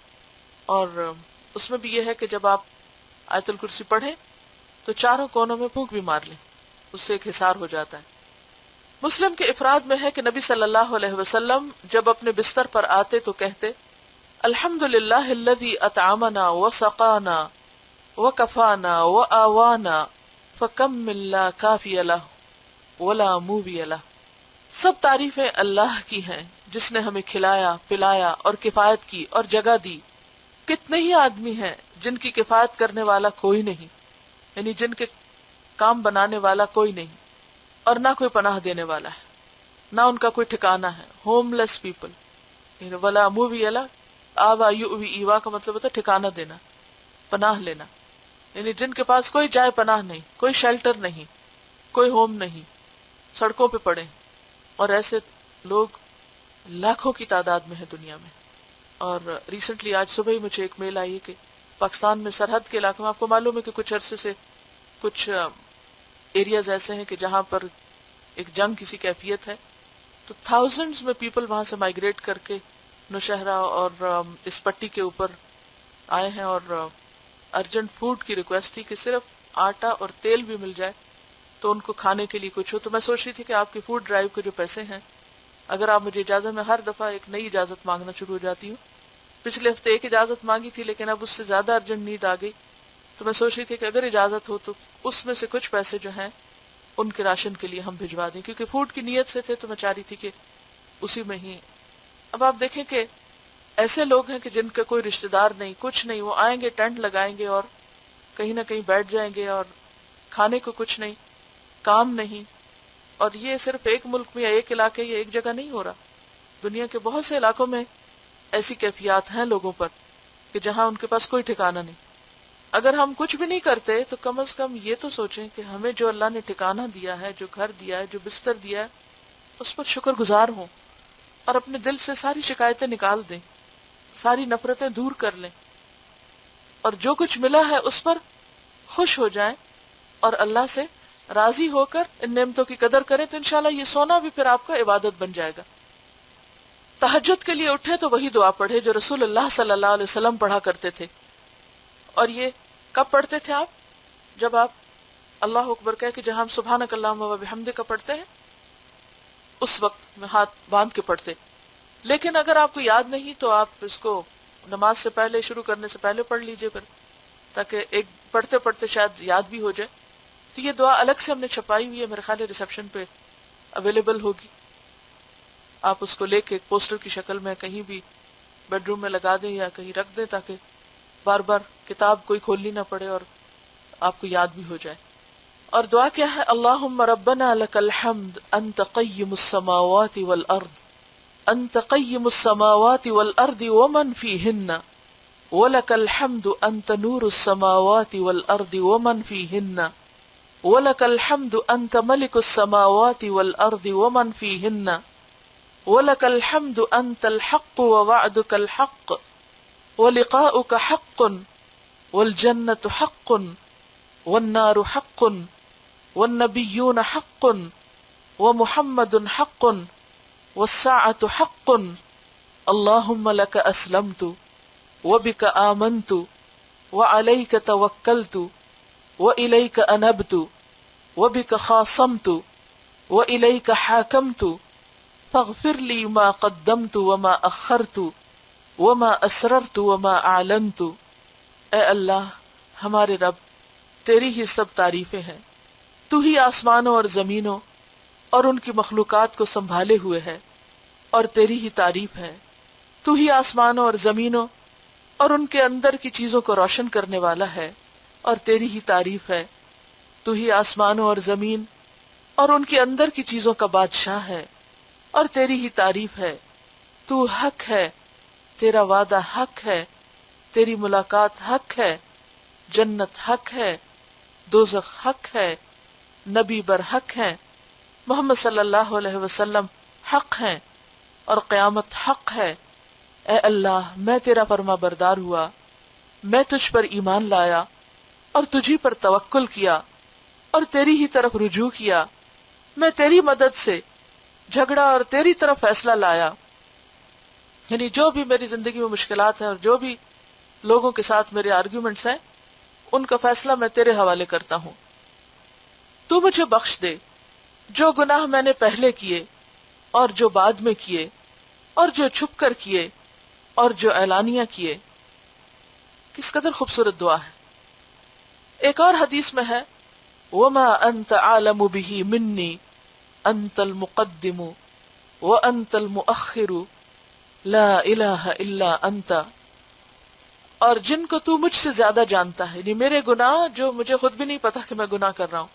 [SPEAKER 1] اور اس میں بھی یہ ہے کہ جب آپ آیت الکرسی پڑھیں تو چاروں کونوں میں پھونک بھی مار لیں، اس سے ایک حصار ہو جاتا ہے۔ مسلم کے افراد میں ہے کہ نبی صلی اللہ علیہ وسلم جب اپنے بستر پر آتے تو کہتے الحمدللہ الذی اطعمنا وسقانا وکفانا وآوانا فکم من لا کافی لہ ولا مووی لہ۔ سب تعریفیں اللہ کی ہیں جس نے ہمیں کھلایا پلایا اور کفایت کی اور جگہ دی، کتنے ہی آدمی ہیں جن کی کفایت کرنے والا کوئی نہیں، یعنی جن کے کام بنانے والا کوئی نہیں، اور نہ کوئی پناہ دینے والا ہے، نہ ان کا کوئی ٹھکانہ ہے، ہوم لیس پیپل۔ ولا مووی اللہ، آوا یؤوی، ایوا کا مطلب ہوتا ہے ٹھکانہ دینا، پناہ لینا، یعنی جن کے پاس کوئی جائے پناہ نہیں، کوئی شیلٹر نہیں، کوئی ہوم نہیں، سڑکوں پہ پڑے، اور ایسے لوگ لاکھوں کی تعداد میں ہے دنیا میں۔ اور ریسنٹلی آج صبح ہی مجھے ایک میل آئی کہ پاکستان میں سرحد کے علاقوں میں، آپ کو معلوم ہے کہ کچھ عرصے سے کچھ ایریاز ایسے ہیں کہ جہاں پر ایک جنگ کسی کیفیت ہے، تو تھاؤزنڈز میں پیپل وہاں سے مائیگریٹ کر کے نوشہرہ اور اس پٹی کے اوپر آئے ہیں، اور ارجنٹ فوڈ کی ریکویسٹ تھی کہ صرف آٹا اور تیل بھی مل جائے تو ان کو کھانے کے لیے کچھ ہو۔ تو میں سوچ رہی تھی کہ آپ کی فوڈ ڈرائیو کے جو پیسے ہیں، اگر آپ مجھے اجازت، میں ہر دفعہ ایک نئی اجازت مانگنا شروع ہو جاتی ہوں، پچھلے ہفتے ایک اجازت مانگی تھی لیکن اب اس سے زیادہ ارجنٹ نیڈ آ گئی، تو میں سوچ رہی تھی کہ اگر اجازت ہو تو اس میں سے کچھ پیسے جو ہیں ان کے راشن کے لیے ہم بھجوا دیں، کیونکہ فوڈ کی نیت سے تھے تو میں چاہ رہی تھی کہ اسی میں ہی۔ اب آپ دیکھیں کہ ایسے لوگ ہیں کہ جن کا کوئی رشتہ دار نہیں، کچھ نہیں، وہ آئیں گے، ٹینٹ لگائیں گے اور کہیں نہ کہیں بیٹھ جائیں گے، اور کھانے کو کچھ نہیں، کام نہیں۔ اور یہ صرف ایک ملک میں یا ایک علاقے یا ایک جگہ نہیں ہو رہا، دنیا کے بہت سے علاقوں میں ایسی کیفیات ہیں لوگوں پر کہ جہاں ان کے پاس کوئی ٹھکانہ نہیں۔ اگر ہم کچھ بھی نہیں کرتے تو کم از کم یہ تو سوچیں کہ ہمیں جو اللہ نے ٹھکانہ دیا ہے، جو گھر دیا ہے، جو بستر دیا ہے، اس پر شکر گزار ہوں اور اپنے دل سے ساری شکایتیں نکال دیں، ساری نفرتیں دور کر لیں، اور جو کچھ ملا ہے اس پر خوش ہو جائیں اور اللہ سے راضی ہو کر ان نعمتوں کی قدر کریں، تو انشاءاللہ یہ سونا بھی پھر آپ کا عبادت بن جائے گا۔ تہجد کے لیے اٹھے تو وہی دعا پڑھے جو رسول اللہ صلی اللہ علیہ وسلم پڑھا کرتے تھے۔ اور یہ کب پڑھتے تھے آپ؟ جب آپ اللہ اکبر کہہ کے جہاں ہم سبحانک اللہم و بحمدک پڑھتے ہیں اس وقت میں ہاتھ باندھ کے پڑھتے۔ لیکن اگر آپ کو یاد نہیں تو آپ اس کو نماز سے پہلے، شروع کرنے سے پہلے پڑھ لیجئے پھر، تاکہ ایک پڑھتے پڑھتے شاید یاد بھی ہو جائے۔ تو یہ دعا الگ سے ہم نے چھپائی ہوئی ہے، میرے خیال ہے ریسیپشن پہ اویلیبل ہوگی، آپ اس کو لے کے ایک پوسٹر کی شکل میں کہیں بھی بیڈ روم میں لگا دیں یا کہیں رکھ دیں، تاکہ بار بار کتاب کوئی کھولنی نہ پڑے اور آپ کو یاد بھی ہو جائے۔ اور دعا کیا ہے؟ اللہم ربنا لک الحمد انت قیم السماوات والارض، انت قیم السماوات والارض ومن فیہن، ولک الحمد انت نور السماوات والارض ومن فیہن، وَلَكَ الْحَمْدُ أَنْتَ مَلِكُ السَّمَاوَاتِ وَالْأَرْضِ وَمَنْ فِيهِنَّ وَلَكَ الْحَمْدُ أَنْتَ الْحَقُّ وَوَعْدُكَ الْحَقُّ وَلِقَاؤُكَ حَقٌّ وَالْجَنَّةُ حَقٌّ وَالنَّارُ حَقٌّ وَالنَّبِيُّونَ حَقٌّ وَمُحَمَّدٌ حَقٌّ وَالسَّاعَةُ حَقٌّ اللَّهُمَّ لَكَ أَسْلَمْتُ وَبِكَ آمَنْتُ وَعَلَيْكَ تَوَكَّلْتُ وَإِلَيْكَ أَنَبْتُ وَبِكَ خَاصَمْتُ وَإِلَيْكَ حَاكَمْتُ فاغفر لي ما قدمت وما اخرت وما اسررت وما اعلنت۔ اے اللہ ہمارے رب، تیری ہی سب تعریفیں ہیں، تو ہی آسمانوں اور زمینوں اور ان کی مخلوقات کو سنبھالے ہوئے ہے، اور تیری ہی تعریف ہے۔ تو ہی آسمانوں اور زمینوں اور ان کے اندر کی چیزوں کو روشن کرنے والا ہے، اور تیری ہی تعریف ہے۔ تو ہی آسمانوں اور زمین اور ان کے اندر کی چیزوں کا بادشاہ ہے، اور تیری ہی تعریف ہے۔ تو حق ہے، تیرا وعدہ حق ہے، تیری ملاقات حق ہے، جنت حق ہے، دوزخ حق ہے، نبی برحق ہیں، محمد صلی اللہ علیہ وسلم حق ہیں، اور قیامت حق ہے۔ اے اللہ میں تیرا فرما بردار ہوا، میں تجھ پر ایمان لایا اور تجھی پر توکل کیا اور تیری ہی طرف رجوع کیا۔ میں تیری مدد سے جھگڑا اور تیری طرف فیصلہ لایا، یعنی جو بھی میری زندگی میں مشکلات ہیں اور جو بھی لوگوں کے ساتھ میرے آرگیومنٹس ہیں، ان کا فیصلہ میں تیرے حوالے کرتا ہوں۔ تو مجھے بخش دے جو گناہ میں نے پہلے کیے اور جو بعد میں کیے، اور جو چھپ کر کیے اور جو اعلانیہ کیے۔ کس قدر خوبصورت دعا ہے۔ ایک اور حدیث میں ہے وَمَا أَنْتَ عَالَمُ بِهِ مِنِّي أَنْتَ الْمُقَدِّمُ وَأَنْتَ الْمُؤَخِّرُ لَا إِلَهَ إِلَّا أَنْتَ۔ اور جن کو تو مجھ سے زیادہ جانتا ہے، یعنی میرے گناہ جو مجھے خود بھی نہیں پتا کہ میں گناہ کر رہا ہوں،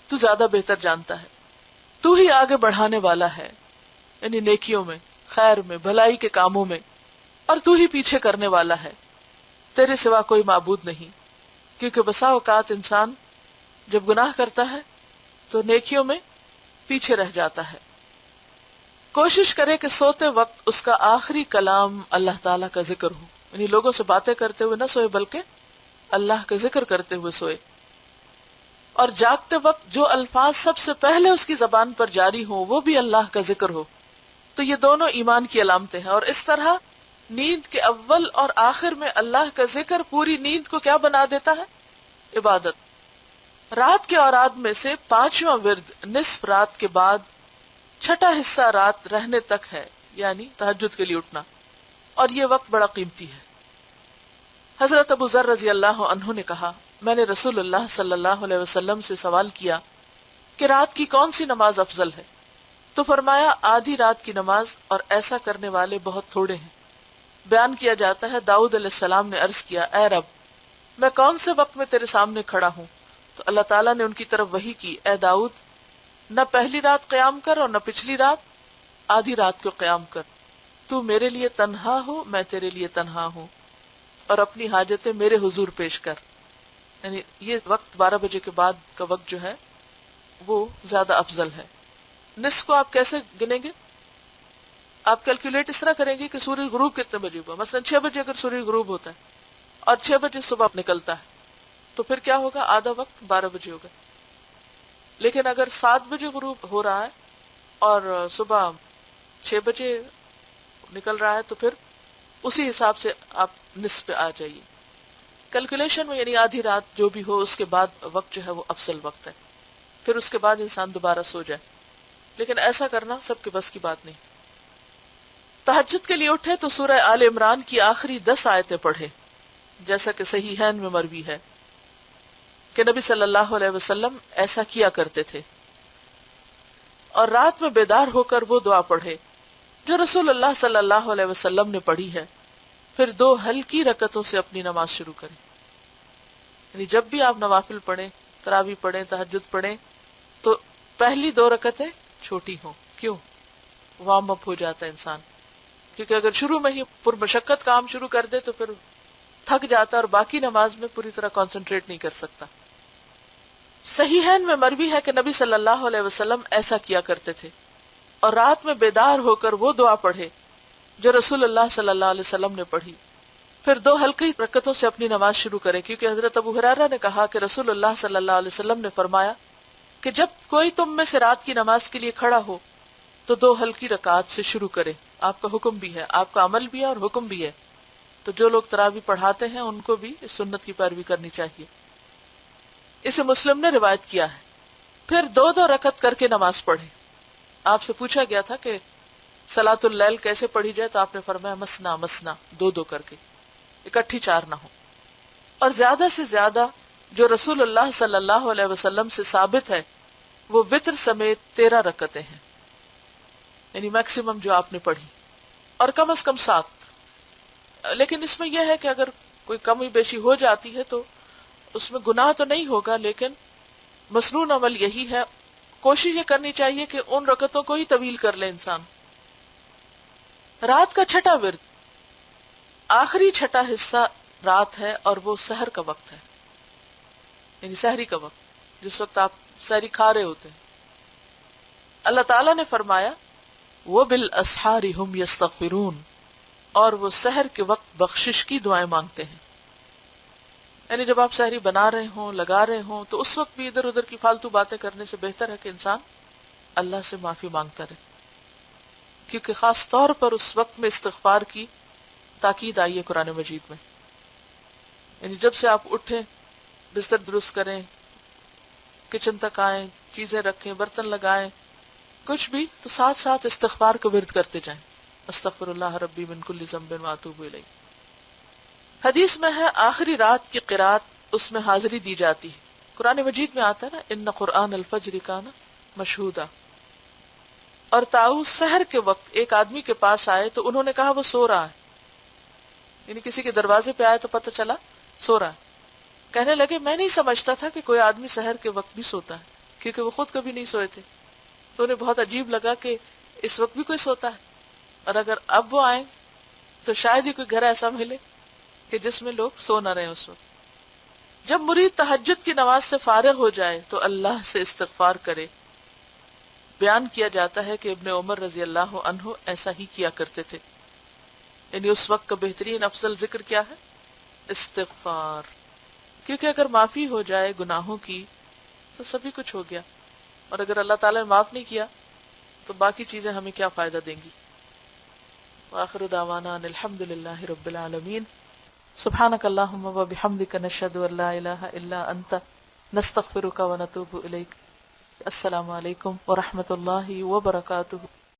[SPEAKER 1] تو زیادہ بہتر جانتا ہے۔ تو ہی آگے بڑھانے والا ہے، یعنی نیکیوں میں، خیر میں، بھلائی کے کاموں میں، اور تو ہی پیچھے کرنے والا ہے۔ تیرے سوا کوئی معبود نہیں، کیونکہ بسا اوقات انسان جب گناہ کرتا ہے تو نیکیوں میں پیچھے رہ جاتا ہے۔ کوشش کرے کہ سوتے وقت اس کا آخری کلام اللہ تعالیٰ کا ذکر ہو، یعنی لوگوں سے باتیں کرتے ہوئے نہ سوئے بلکہ اللہ کا ذکر کرتے ہوئے سوئے۔ اور جاگتے وقت جو الفاظ سب سے پہلے اس کی زبان پر جاری ہوں وہ بھی اللہ کا ذکر ہو۔ تو یہ دونوں ایمان کی علامتیں ہیں، اور اس طرح نیند کے اول اور آخر میں اللہ کا ذکر پوری نیند کو کیا بنا دیتا ہے؟ عبادت۔ رات کے اوراد میں سے 5واں ورد نصف رات کے بعد چھٹا حصہ رات رہنے تک ہے، یعنی تہجد کے لیے اٹھنا، اور یہ وقت بڑا قیمتی ہے۔ حضرت ابو ذر رضی اللہ عنہ نے کہا، میں نے رسول اللہ صلی اللہ علیہ وسلم سے سوال کیا کہ رات کی کون سی نماز افضل ہے؟ تو فرمایا آدھی رات کی نماز، اور ایسا کرنے والے بہت تھوڑے ہیں۔ بیان کیا جاتا ہے داؤد علیہ السلام نے عرض کیا، اے رب میں کون سے وقت میں تیرے سامنے کھڑا ہوں؟ تو اللہ تعالیٰ نے ان کی طرف وحی کی، اے داؤد نہ پہلی رات قیام کر اور نہ پچھلی رات، آدھی رات کو قیام کر۔ تو میرے لیے تنہا ہو، میں تیرے لیے تنہا ہوں، اور اپنی حاجتیں میرے حضور پیش کر۔ یعنی یہ وقت 12 بجے کے بعد کا وقت جو ہے وہ زیادہ افضل ہے۔ نصف کو آپ کیسے گنیں گے؟ آپ کیلکولیٹ اس طرح کریں گے کہ سورج غروب کتنے بجے ہوا، مثلا 6 بجے اگر سورج غروب ہوتا ہے اور 6 بجے صبح نکلتا ہے تو پھر کیا ہوگا؟ آدھا وقت 12 بجے ہوگا۔ لیکن اگر 7 بجے غروب ہو رہا ہے اور صبح 6 بجے نکل رہا ہے تو پھر اسی حساب سے آپ نصف پہ آ جائیے۔ کیلکولیشن میں یعنی آدھی رات جو بھی ہو اس کے بعد وقت جو ہے وہ افضل وقت ہے، پھر اس کے بعد انسان دوبارہ سو جائے، لیکن ایسا کرنا سب کے بس کی بات نہیں۔ تہجد کے لیے اٹھے تو سورہ آل عمران کی آخری 10 آیتیں پڑھے، جیسا کہ صحیحین میں مروی ہے کہ نبی صلی اللہ علیہ وسلم ایسا کیا کرتے تھے، اور رات میں بیدار ہو کر وہ دعا پڑھے جو رسول اللہ صلی اللہ علیہ وسلم نے پڑھی ہے، پھر 2 ہلکی رکعتوں سے اپنی نماز شروع کریں۔ یعنی جب بھی آپ نوافل پڑھیں، تراویح پڑھیں، تہجد پڑھیں، تو پہلی 2 رکعتیں چھوٹی ہوں۔ کیوں؟ وارم اپ ہو جاتا ہے انسان، کیونکہ اگر شروع میں ہی پرمشقت کام شروع کر دے تو پھر تھک جاتا ہے اور باقی نماز میں پوری طرح کنسنٹریٹ نہیں کر سکتا۔ صحیحین میں مروی ہے کہ نبی صلی اللہ علیہ وسلم ایسا کیا کرتے تھے، اور رات میں بیدار ہو کر وہ دعا پڑھے جو رسول اللہ صلی اللہ علیہ وسلم نے پڑھی، پھر 2 ہلکی رکعتوں سے اپنی نماز شروع کرے، کیونکہ حضرت ابو ہریرہ نے کہا کہ رسول اللہ صلی اللہ علیہ وسلم نے فرمایا کہ جب کوئی تم میں سے رات کی نماز کے لیے کھڑا ہو تو 2 ہلکی رکعات سے شروع کرے۔ آپ کا حکم بھی ہے، آپ کا عمل بھی ہے اور حکم بھی ہے، تو جو لوگ تراویح پڑھاتے ہیں ان کو بھی اس سنت کی پیروی کرنی چاہیے۔ اسے مسلم نے روایت کیا ہے۔ پھر 2 رکعت کر کے نماز پڑھے۔ آپ سے پوچھا گیا تھا کہ صلاۃ اللیل کیسے پڑھی جائے، تو آپ نے فرمایا مسنا مسنا، 2 کر کے، اکٹھی 4 نہ ہو۔ اور زیادہ سے زیادہ جو رسول اللہ صلی اللہ علیہ وسلم سے ثابت ہے وہ وتر سمیت 13 رکعتیں ہیں، یعنی میکسیمم جو آپ نے پڑھی، اور کم از کم 7۔ لیکن اس میں یہ ہے کہ اگر کوئی کمی بیشی ہو جاتی ہے تو اس میں گناہ تو نہیں ہوگا، لیکن مسنون عمل یہی ہے، کوشش یہ کرنی چاہیے کہ ان رکعتوں کو ہی طویل کر لے انسان۔ رات کا چھٹا ورد، آخری چھٹا حصہ رات ہے اور وہ سحر کا وقت ہے، یعنی سحری کا وقت، جس وقت آپ سحری کھا رہے ہوتے ہیں۔ اللہ تعالیٰ نے فرمایا وَبِالْأَسْحَارِ هُمْ يَسْتَغْفِرُونَ، اور وہ سحر کے وقت بخشش کی دعائیں مانگتے ہیں۔ یعنی جب آپ سحری بنا رہے ہوں، لگا رہے ہوں، تو اس وقت بھی ادھر ادھر کی فالتو باتیں کرنے سے بہتر ہے کہ انسان اللہ سے معافی مانگتا رہے، کیونکہ خاص طور پر اس وقت میں استغفار کی تاکید آئی ہے قرآن مجید میں۔ یعنی جب سے آپ اٹھیں، بستر درست کریں، کچن تک آئیں، چیزیں رکھیں، برتن لگائیں، کچھ بھی، تو ساتھ ساتھ استغفار کا ورد کرتے جائیں، استغفر اللہ ربی من کل ذنب واتوب الیہ۔ حدیث میں ہے آخری رات کی قرات، اس میں حاضری دی جاتی ہے۔ قرآن مجید میں آتا ہے نا ان قرآن الفجر کان مشہودا۔ اور طاؤس سحر کے وقت ایک آدمی کے پاس آئے تو انہوں نے کہا وہ سو رہا ہے، یعنی کسی کے دروازے پہ آئے تو پتہ چلا سو رہا ہے۔ کہنے لگے میں نہیں سمجھتا تھا کہ کوئی آدمی سحر کے وقت بھی سوتا ہے، کیونکہ وہ خود کبھی نہیں سوئے تھے۔ تو انہیں بہت عجیب لگا کہ اس وقت بھی کوئی سوتا ہے، اور اگر اب وہ آئیں تو شاید ہی کوئی گھر ایسا ملے کہ جس میں لوگ سو نہ رہے اس وقت۔ جب مرید تہجد کی نماز سے فارغ ہو جائے تو اللہ سے استغفار کرے۔ بیان کیا جاتا ہے کہ ابن عمر رضی اللہ عنہ ایسا ہی کیا کرتے تھے، یعنی اس وقت کا بہترین افضل ذکر کیا ہے؟ استغفار، کیونکہ اگر معافی ہو جائے گناہوں کی تو سبھی کچھ ہو گیا، اور اگر اللہ تعالیٰ نے معاف نہیں کیا تو باقی چیزیں ہمیں کیا فائدہ دیں گی۔ وآخر دعوانا ان الحمد للہ رب العالمین۔ سبحانک اللہم وبحمدک نشہد ان لا الہ الا انت نستغفرک ونتوب الیک۔ السلام علیکم ورحمۃ اللہ وبرکاتہ۔